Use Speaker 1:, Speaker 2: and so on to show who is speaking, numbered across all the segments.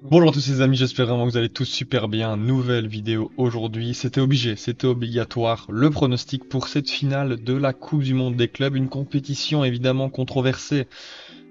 Speaker 1: Bonjour à tous les amis, j'espère vraiment que vous allez tous super bien. Nouvelle vidéo aujourd'hui, c'était obligé, c'était obligatoire. Le pronostic pour cette finale de la Coupe du Monde des clubs, une compétition évidemment controversée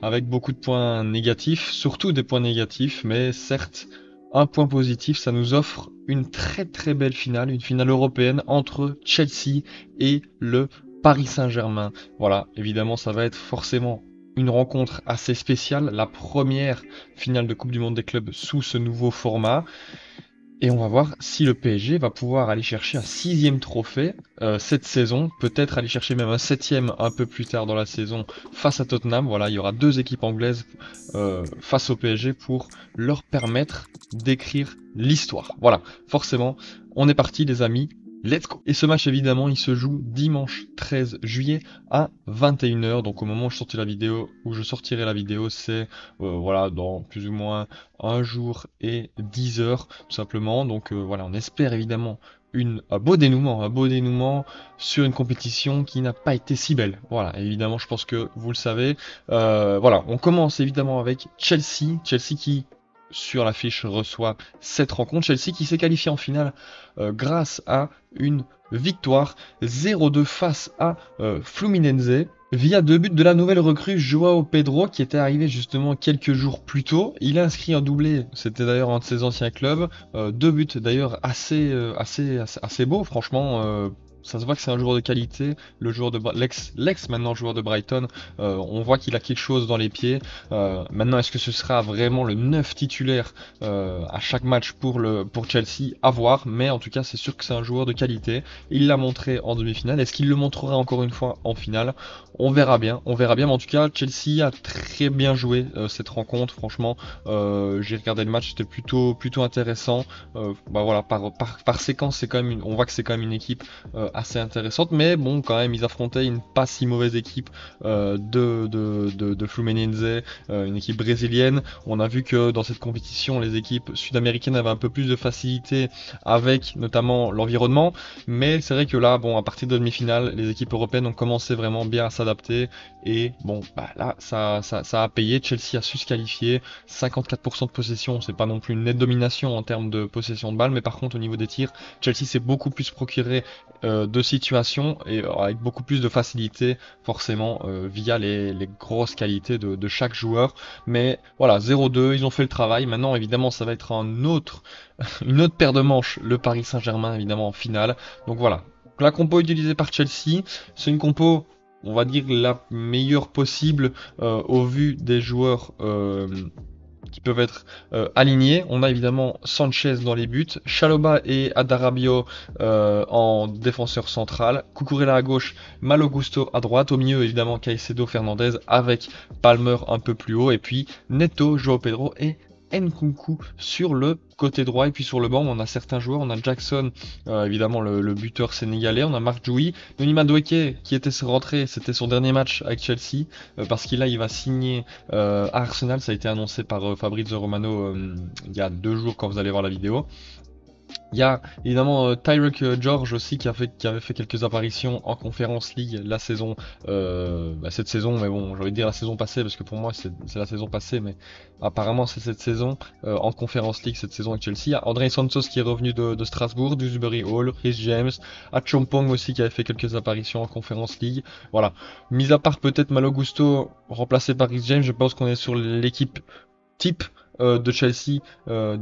Speaker 1: avec beaucoup de points négatifs, surtout des points négatifs, mais certes, un point positif, ça nous offre une très très belle finale, une finale européenne entre Chelsea et le Paris Saint-Germain. Voilà, évidemment, ça va être forcément une rencontre assez spéciale, la première finale de Coupe du Monde des clubs sous ce nouveau format. Et on va voir si le PSG va pouvoir aller chercher un sixième trophée cette saison, peut-être aller chercher même un septième un peu plus tard dans la saison face à Tottenham. Voilà, il y aura deux équipes anglaises face au PSG pour leur permettre d'écrire l'histoire. Voilà, forcément, on est parti les amis. Let's go! Et ce match évidemment il se joue dimanche 13 juillet à 21 h. Donc au moment où je sortirai la vidéo, c'est voilà dans plus ou moins un jour et 10 heures tout simplement. Donc voilà, on espère évidemment un beau dénouement sur une compétition qui n'a pas été si belle. Voilà, évidemment, je pense que vous le savez. Voilà, on commence évidemment avec Chelsea. Chelsea qui, sur l'affiche, reçoit cette rencontre. Chelsea qui s'est qualifié en finale grâce à une victoire 0-2 face à Fluminense via deux buts de la nouvelle recrue Joao Pedro qui était arrivé justement quelques jours plus tôt. Il a inscrit un doublé, c'était d'ailleurs un de ses anciens clubs. Deux buts d'ailleurs assez beaux, franchement. Ça se voit que c'est un joueur de qualité, le joueur de l'ex maintenant joueur de Brighton. On voit qu'il a quelque chose dans les pieds. Maintenant, est-ce que ce sera vraiment le 9 titulaire à chaque match pour Chelsea? À voir, mais en tout cas, c'est sûr que c'est un joueur de qualité. Il l'a montré en demi-finale. Est-ce qu'il le montrera encore une fois en finale? On verra bien, on verra bien. Mais en tout cas, Chelsea a très bien joué cette rencontre. Franchement, j'ai regardé le match, c'était plutôt intéressant. Bah voilà, par séquence, c'est quand même on voit que c'est quand même une équipe assez intéressante. Mais bon, quand même, ils affrontaient une pas si mauvaise équipe de Fluminense, une équipe brésilienne. On a vu que dans cette compétition, les équipes sud-américaines avaient un peu plus de facilité avec notamment l'environnement. Mais c'est vrai que là, bon, à partir de demi-finale, les équipes européennes ont commencé vraiment bien à s'adapter. Et bon, bah là, ça a payé. Chelsea a su se qualifier. 54% de possession, c'est pas non plus une nette domination en termes de possession de balle. Mais par contre, au niveau des tirs, Chelsea s'est beaucoup plus procuré de situations et avec beaucoup plus de facilité, forcément, via les grosses qualités de chaque joueur. Mais voilà, 0-2, ils ont fait le travail. Maintenant, évidemment, ça va être une autre paire de manches, le Paris Saint-Germain, évidemment, en finale. Donc voilà. La compo utilisée par Chelsea, c'est une compo, on va dire, la meilleure possible au vu des joueurs qui peuvent être alignés. On a évidemment Sanchez dans les buts, Chalobah et Adarabio en défenseur central, Cucurella à gauche, Malo Gusto à droite, au milieu évidemment Caicedo, Fernandez avec Palmer un peu plus haut, et puis Neto, Joao Pedro et Nkunku sur le côté droit. Et puis sur le banc, on a certains joueurs, on a Jackson, évidemment le buteur sénégalais, on a Marc Djoui, Noni Madueke qui était rentré, c'était son dernier match avec Chelsea, parce qu'il là il va signer à Arsenal. Ça a été annoncé par Fabrizio Romano il y a 2 jours quand vous allez voir la vidéo. Il y a évidemment Tyreek George aussi qui avait fait quelques apparitions en Conference League la saison, cette saison, mais bon, j'ai envie de dire la saison passée parce que pour moi c'est la saison passée, mais apparemment c'est cette saison en Conference League, cette saison avec Chelsea. Il y a André Santos qui est revenu de Strasbourg, Dewsbury Hall, Rhys James, Achompong aussi qui avait fait quelques apparitions en Conference League. Voilà. Mis à part peut-être Malo Gusto remplacé par Rhys James, je pense qu'on est sur l'équipe type de Chelsea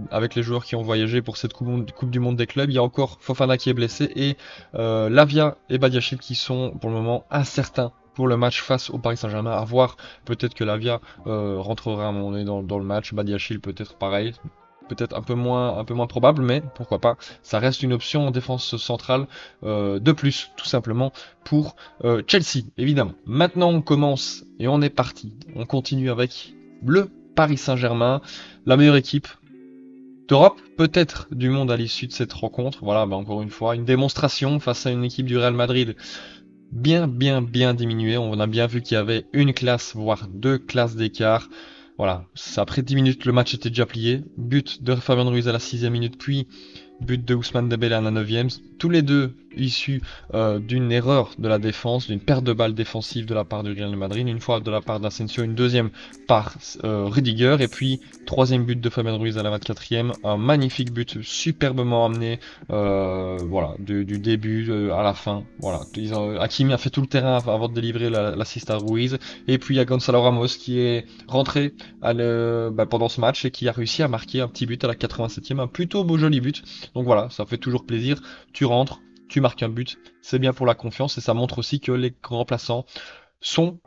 Speaker 1: avec les joueurs qui ont voyagé pour cette coupe du Monde des clubs. Il y a encore Fofana qui est blessé et Lavia et Badiachil qui sont pour le moment incertains pour le match face au Paris Saint-Germain. À voir, peut-être que Lavia rentrera à un moment donné dans le match. Badiachil peut-être pareil. Peut-être un peu moins probable, mais pourquoi pas. Ça reste une option en défense centrale de plus, tout simplement, pour Chelsea, évidemment. Maintenant, on commence et on est parti. On continue avec le Paris Saint-Germain, la meilleure équipe d'Europe, peut-être du monde à l'issue de cette rencontre. Voilà, bah encore une fois, une démonstration face à une équipe du Real Madrid bien diminuée. On a bien vu qu'il y avait une classe, voire deux classes d'écart. Voilà, après 10 minutes, le match était déjà plié. But de Fabien Ruiz à la 6e minute, puis but de Ousmane Dembélé à la 9e. Tous les deux issu d'une erreur de la défense, d'une perte de balle défensive de la part du Real Madrid, une fois de la part d'Asensio, une deuxième par Rudiger, et puis troisième but de Fabien Ruiz à la 24e, un magnifique but superbement amené, voilà, du début à la fin, voilà. Hakimi a fait tout le terrain avant de délivrer l'assist à Ruiz, et puis il y a Gonzalo Ramos qui est rentré pendant ce match et qui a réussi à marquer un petit but à la 87e, un plutôt beau joli but. Donc voilà, ça fait toujours plaisir. Tu rentres, tu marques un but, c'est bien pour la confiance et ça montre aussi que les remplaçants sont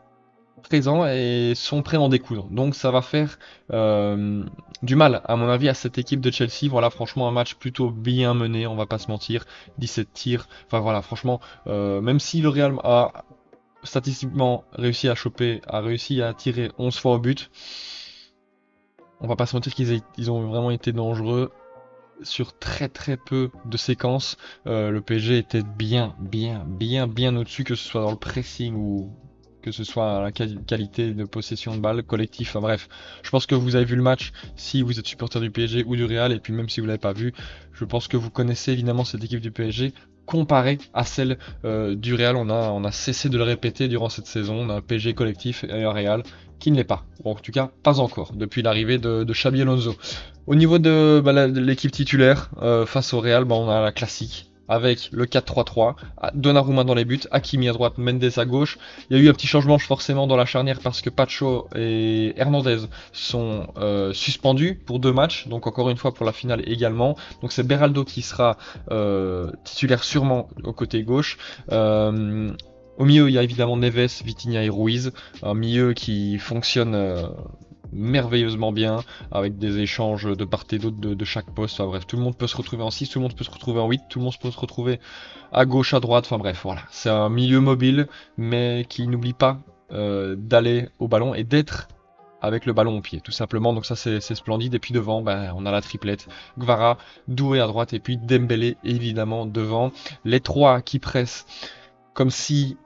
Speaker 1: présents et sont prêts à en découdre. Donc ça va faire du mal, à mon avis, à cette équipe de Chelsea. Voilà, franchement, un match plutôt bien mené, on va pas se mentir. 17 tirs. Enfin voilà, franchement, même si le Real a statistiquement réussi a réussi à tirer 11 fois au but, on va pas se mentir qu'ils ont vraiment été dangereux sur très peu de séquences. Le PSG était bien au-dessus, que ce soit dans le pressing ou que ce soit à la qualité de possession de balle, collectif, enfin bref. Je pense que vous avez vu le match si vous êtes supporter du PSG ou du Real, et puis même si vous l'avez pas vu, je pense que vous connaissez évidemment cette équipe du PSG comparée à celle du Real. On a cessé de le répéter durant cette saison. On a un PSG collectif et un Real qui ne l'est pas. Bon, en tout cas, pas encore, depuis l'arrivée de Xabi Alonso. Au niveau de l'équipe titulaire, face au Real, on a la classique, avec le 4-3-3, Donnarumma dans les buts, Hakimi à droite, Mendes à gauche. Il y a eu un petit changement forcément dans la charnière parce que Pacho et Hernandez sont suspendus pour 2 matchs, donc encore une fois pour la finale également. Donc c'est Beraldo qui sera titulaire sûrement au côté gauche. Au milieu, il y a évidemment Neves, Vitinha et Ruiz, un milieu qui fonctionne merveilleusement bien, avec des échanges de part et d'autre de chaque poste. Enfin bref, tout le monde peut se retrouver en 6, tout le monde peut se retrouver en 8, tout le monde peut se retrouver à gauche, à droite. Enfin bref, voilà. C'est un milieu mobile, mais qui n'oublie pas d'aller au ballon et d'être avec le ballon au pied, tout simplement. Donc ça, c'est splendide. Et puis devant, on a la triplette. Gvara, Doué à droite, et puis Dembélé, évidemment, devant. Les trois qui pressent comme si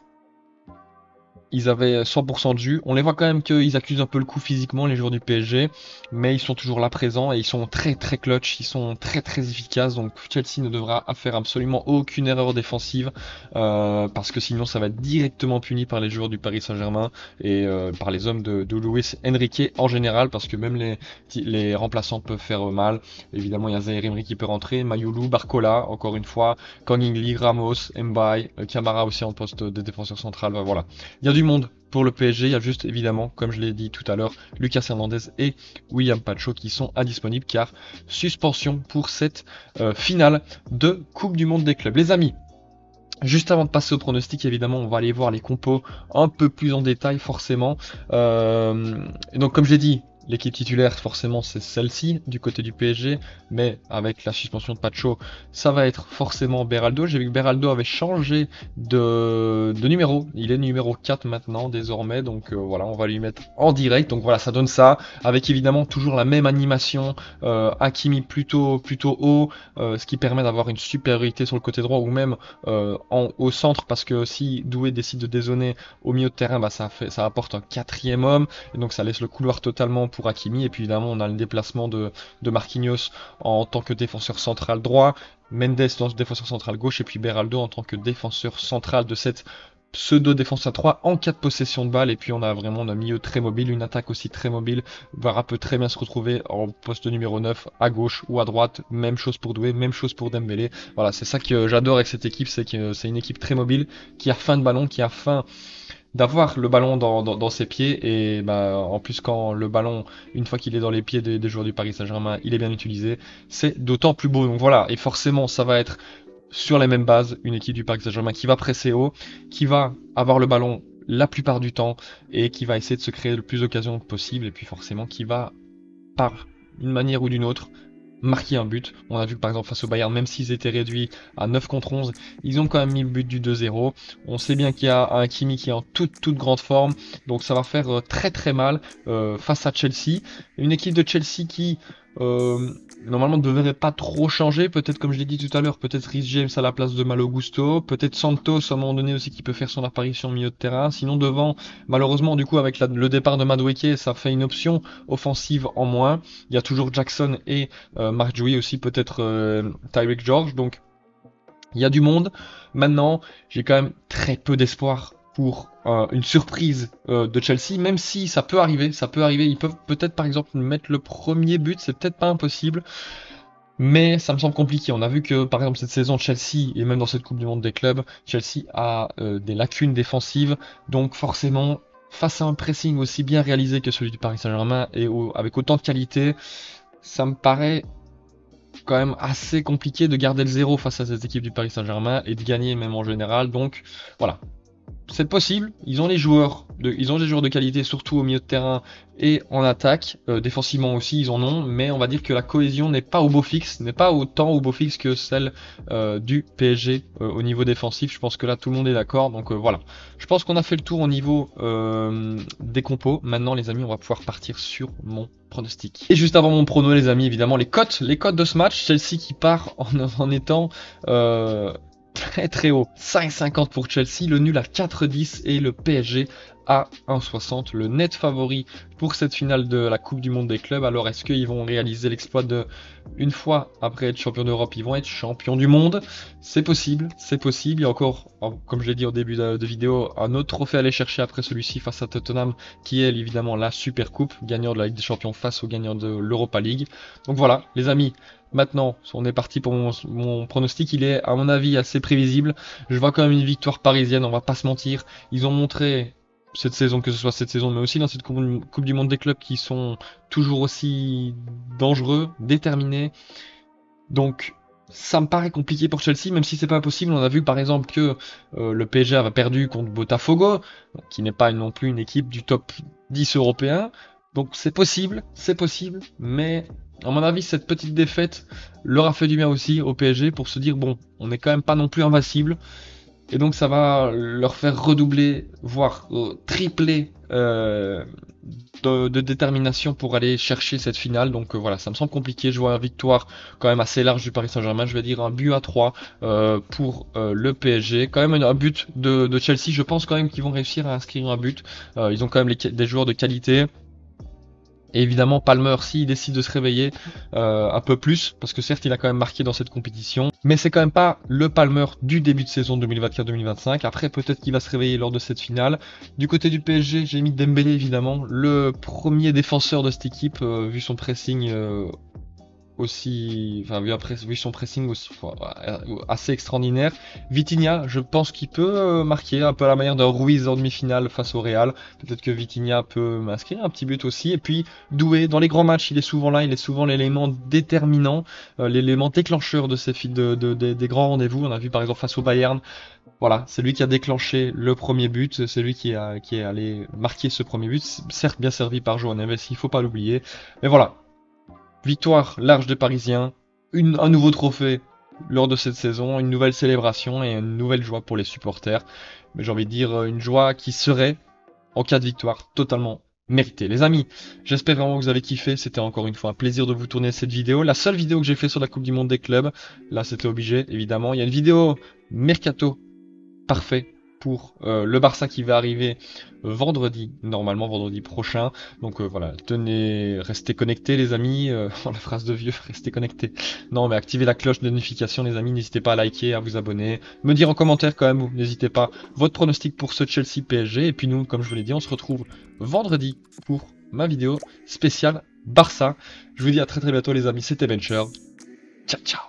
Speaker 1: ils avaient 100% de jus. On les voit quand même qu'ils accusent un peu le coup physiquement, les joueurs du PSG, mais ils sont toujours là présents et ils sont très clutch, ils sont très efficaces. Donc Chelsea ne devra faire absolument aucune erreur défensive, parce que sinon ça va être directement puni par les joueurs du Paris Saint-Germain et par les hommes de Luis Enrique en général, parce que même les remplaçants peuvent faire mal. Évidemment, il y a Zaïre Emery qui peut rentrer, Mayoulou, Barcola, encore une fois, Kangin, Ramos, Mbaye, Camara aussi en poste de défenseur central. Voilà. Il y a du monde pour le PSG, il y a juste évidemment, comme je l'ai dit tout à l'heure, Lucas Hernandez et William Pacho qui sont indisponibles car suspension pour cette finale de Coupe du Monde des clubs. Les amis, juste avant de passer au pronostic, évidemment, on va aller voir les compos un peu plus en détail forcément. Et donc comme j'ai dit, l'équipe titulaire, forcément, c'est celle-ci, du côté du PSG, mais avec la suspension de Pacho, ça va être forcément Beraldo. J'ai vu que Beraldo avait changé de numéro, il est numéro 4 maintenant, désormais, donc voilà, on va lui mettre en direct, donc voilà, ça donne ça, avec évidemment toujours la même animation, Hakimi plutôt haut, ce qui permet d'avoir une supériorité sur le côté droit, ou même au centre, parce que si Doué décide de dézoner au milieu de terrain, ça apporte un 4e homme, et donc ça laisse le couloir totalement pour Hakimi. Et puis évidemment on a le déplacement de Marquinhos en tant que défenseur central droit, Mendes dans ce défenseur central gauche, et puis Beraldo en tant que défenseur central de cette pseudo défense à 3 en cas de possession de balle. Et puis on a vraiment un milieu très mobile, une attaque aussi très mobile. Vara peut très bien se retrouver en poste numéro 9 à gauche ou à droite, même chose pour Doué, même chose pour Dembélé. Voilà, c'est ça que j'adore avec cette équipe, c'est que c'est une équipe très mobile, qui a faim de ballon, qui a faim d'avoir le ballon dans ses pieds. Et en plus, quand le ballon, une fois qu'il est dans les pieds des joueurs du Paris Saint-Germain, il est bien utilisé, c'est d'autant plus beau. Donc voilà, et forcément ça va être sur les mêmes bases, une équipe du Paris Saint-Germain qui va presser haut, qui va avoir le ballon la plupart du temps et qui va essayer de se créer le plus d'occasions possible, et puis forcément qui va, par une manière ou d'une autre, marquer un but. On a vu que par exemple face au Bayern, même s'ils étaient réduits à 9 contre 11, ils ont quand même mis le but du 2-0. On sait bien qu'il y a un Hakimi qui est en toute grande forme, donc ça va faire très mal face à Chelsea. Une équipe de Chelsea qui normalement ne devrait pas trop changer, peut-être comme je l'ai dit tout à l'heure, peut-être Reece James à la place de Malo Gusto, peut-être Santos à un moment donné aussi qui peut faire son apparition au milieu de terrain. Sinon devant, malheureusement du coup avec le départ de Madueke, ça fait une option offensive en moins. Il y a toujours Jackson et Mark Dewey aussi, peut-être Tyreek George, donc Il y a du monde. Maintenant, j'ai quand même très peu d'espoir pour une surprise de Chelsea, même si ça peut arriver, ça peut arriver. Ils peuvent peut-être par exemple mettre le premier but, c'est peut-être pas impossible, mais ça me semble compliqué. On a vu que par exemple cette saison, Chelsea, et même dans cette Coupe du Monde des clubs, Chelsea a des lacunes défensives, donc forcément, face à un pressing aussi bien réalisé que celui du Paris Saint-Germain et avec autant de qualité, ça me paraît quand même assez compliqué de garder le zéro face à cette équipe du Paris Saint-Germain et de gagner même en général. Donc voilà, c'est possible. Ils ont ils ont des joueurs de qualité, surtout au milieu de terrain et en attaque. Défensivement aussi, ils en ont, mais on va dire que la cohésion n'est pas au beau fixe, n'est pas autant au beau fixe que celle du PSG au niveau défensif. Je pense que là, tout le monde est d'accord. Donc voilà. Je pense qu'on a fait le tour au niveau des compos. Maintenant, les amis, on va pouvoir partir sur mon pronostic. Et juste avant mon prono, les amis, évidemment, les cotes de ce match. Chelsea qui part en étant très très haut. 5,50 pour Chelsea, le nul à 4,10 et le PSG à 1,60. Le net favori pour cette finale de la Coupe du Monde des clubs. Alors est-ce qu'ils vont réaliser l'exploit de, une fois après être champion d'Europe, ils vont être champions du monde? C'est possible, c'est possible. Il y a encore, comme je l'ai dit au début de vidéo, un autre trophée à aller chercher après celui-ci face à Tottenham, qui est évidemment la Super Coupe, gagnant de la Ligue des Champions face au gagnant de l'Europa League. Donc voilà, les amis. Maintenant, on est parti pour mon pronostic. Il est, à mon avis, assez prévisible. Je vois quand même une victoire parisienne, on va pas se mentir. Ils ont montré cette saison, que ce soit cette saison, mais aussi dans cette Coupe du Monde des clubs, qui sont toujours aussi dangereux, déterminés. Donc, ça me paraît compliqué pour Chelsea, même si c'est pas impossible. On a vu par exemple que le PSG avait perdu contre Botafogo, qui n'est pas non plus une équipe du top 10 européen. Donc c'est possible, mais à mon avis, cette petite défaite leur a fait du bien aussi au PSG pour se dire, bon, on n'est quand même pas non plus invincible. Et donc ça va leur faire redoubler, voire tripler de détermination pour aller chercher cette finale. Donc voilà, ça me semble compliqué. Je vois une victoire quand même assez large du Paris Saint-Germain. Je vais dire un but à 3 pour le PSG. Quand même un but de Chelsea. Je pense quand même qu'ils vont réussir à inscrire un but. Ils ont quand même des joueurs de qualité. Et évidemment, Palmer, s'il décide de se réveiller un peu plus, parce que certes, il a quand même marqué dans cette compétition, mais c'est quand même pas le Palmer du début de saison 2024-2025. Après, peut-être qu'il va se réveiller lors de cette finale. Du côté du PSG, j'ai mis Dembélé, évidemment, le premier défenseur de cette équipe, vu son pressing aussi, enfin vu son pressing aussi assez extraordinaire. Vitinha, je pense qu'il peut marquer un peu à la manière d'un Ruiz en demi-finale face au Real. Peut-être que Vitinha peut m'inscrire un petit but aussi. Et puis Doué, dans les grands matchs, il est souvent là, il est souvent l'élément déterminant, l'élément déclencheur de des grands rendez-vous. On a vu par exemple face au Bayern. Voilà, c'est lui qui a déclenché le premier but, c'est lui qui est allé marquer ce premier but, certes bien servi par João Neves, il faut pas l'oublier. Mais voilà, victoire large des Parisiens, un nouveau trophée lors de cette saison, une nouvelle célébration et une nouvelle joie pour les supporters. Mais j'ai envie de dire une joie qui serait, en cas de victoire, totalement méritée. Les amis, j'espère vraiment que vous avez kiffé. C'était encore une fois un plaisir de vous tourner cette vidéo. La seule vidéo que j'ai fait sur la Coupe du Monde des clubs. Là, c'était obligé, évidemment. Il y a une vidéo Mercato parfait pour le Barça qui va arriver vendredi, normalement vendredi prochain. Donc voilà, restez connectés les amis, la phrase de vieux, restez connectés. Non mais activez la cloche de notification les amis, n'hésitez pas à liker, à vous abonner, me dire en commentaire quand même, n'hésitez pas, votre pronostic pour ce Chelsea PSG. Et puis nous, comme je vous l'ai dit, on se retrouve vendredi pour ma vidéo spéciale Barça. Je vous dis à très très bientôt les amis, c'était Venture. Ciao ciao.